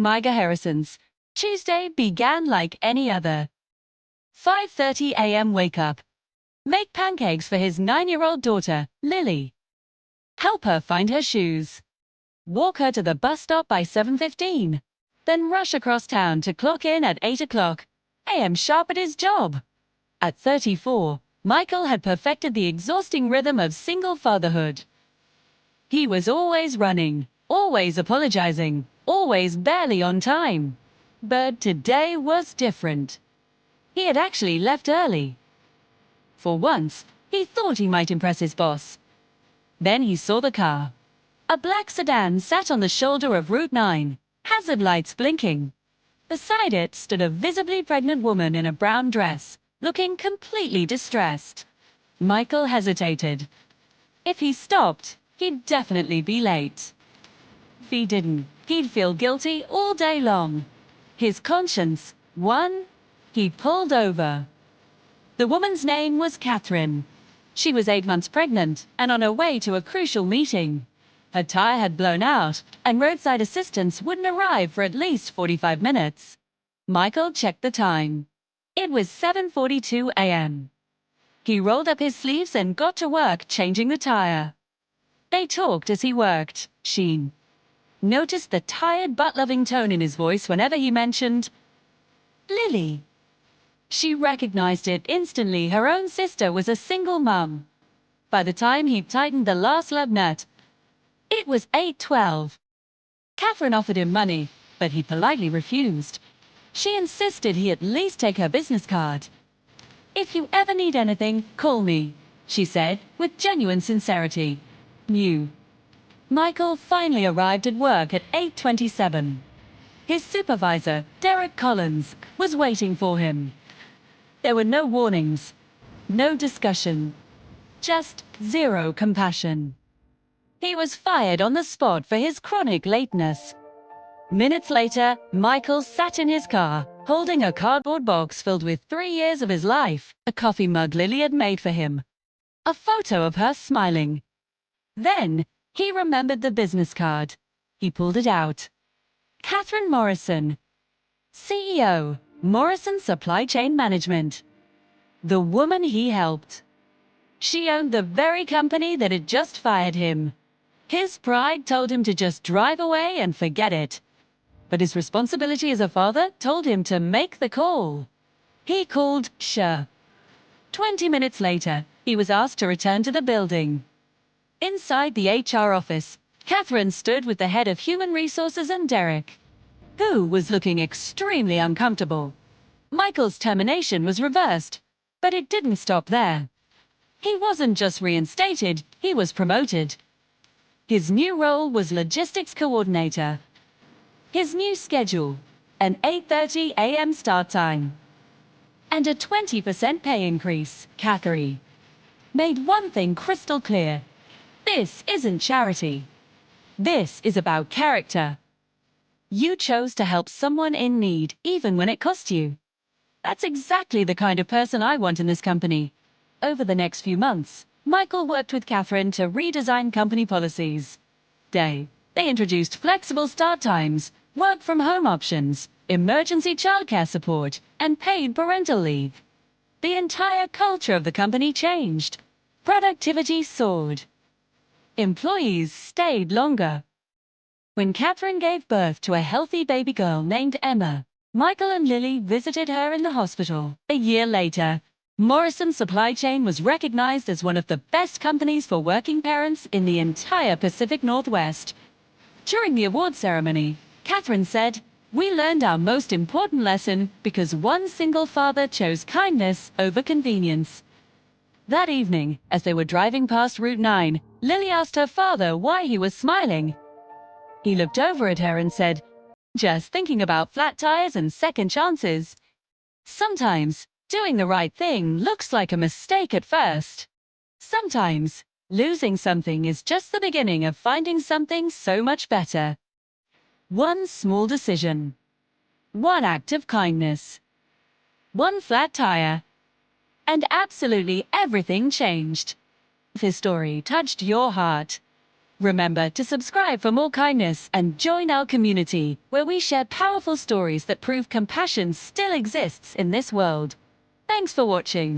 Micah Harrison's Tuesday began like any other. 5:30 a.m. wake up. Make pancakes for his 9-year-old daughter, Lily. Help her find her shoes. Walk her to the bus stop by 7:15. Then rush across town to clock in at 8 o'clock a.m. sharp at his job. At 34, Michael had perfected the exhausting rhythm of single fatherhood. He was always running, always apologizing, always barely on time. But today was different. He had actually left early. For once, he thought he might impress his boss. Then he saw the car. A black sedan sat on the shoulder of Route 9, hazard lights blinking. Beside it stood a visibly pregnant woman in a brown dress, looking completely distressed. Michael hesitated. If he stopped, he'd definitely be late. If he didn't, he'd feel guilty all day long. His conscience won. He pulled over. The woman's name was Catherine. She was 8 months pregnant and on her way to a crucial meeting. Her tire had blown out, and roadside assistance wouldn't arrive for at least 45 minutes. Michael checked the time. It was 7:42 a.m. He rolled up his sleeves and got to work changing the tire. They talked as he worked. She noticed the tired but loving tone in his voice whenever he mentioned Lily. She recognized it instantly. Her own sister was a single mum. By the time he'd tightened the last lug nut, it was 8:12. Catherine offered him money, but he politely refused. She insisted he at least take her business card. "If you ever need anything, call me," she said, with genuine sincerity. Michael finally arrived at work at 8:27. His supervisor, Derek Collins, was waiting for him. There were no warnings, no discussion, just zero compassion. He was fired on the spot for his chronic lateness. Minutes later, Michael sat in his car, holding a cardboard box filled with 3 years of his life, a coffee mug Lily had made for him, a photo of her smiling. Then, he remembered the business card. He pulled it out. Catherine Morrison, CEO, Morrison Supply Chain Management. The woman he helped. She owned the very company that had just fired him. His pride told him to just drive away and forget it. But his responsibility as a father told him to make the call. He called Sure. 20 minutes later, he was asked to return to the building. Inside the HR office, Catherine stood with the head of human resources and Derek, who was looking extremely uncomfortable. Michael's termination was reversed, but it didn't stop there. He wasn't just reinstated, he was promoted. His new role was logistics coordinator. His new schedule, an 8:30 a.m. start time, and a 20% pay increase. Catherine made one thing crystal clear. This isn't charity. This is about character. You chose to help someone in need, even when it cost you. That's exactly the kind of person I want in this company. Over the next few months, Michael worked with Catherine to redesign company policies. They introduced flexible start times, work-from-home options, emergency childcare support, and paid parental leave. The entire culture of the company changed. Productivity soared. Employees stayed longer. When Catherine gave birth to a healthy baby girl named Emma, Michael and Lily visited her in the hospital. A year later, Morrison Supply Chain was recognized as one of the best companies for working parents in the entire Pacific Northwest. During the award ceremony, Catherine said, "We learned our most important lesson because one single father chose kindness over convenience." That evening, as they were driving past Route 9, Lily asked her father why he was smiling. He looked over at her and said, "Just thinking about flat tires and second chances. Sometimes, doing the right thing looks like a mistake at first. Sometimes, losing something is just the beginning of finding something so much better." One small decision. One act of kindness. One flat tire. And absolutely everything changed. If his story touched your heart, Remember to subscribe for more kindness and join our community, where we share powerful stories that prove compassion still exists in this world. Thanks for watching.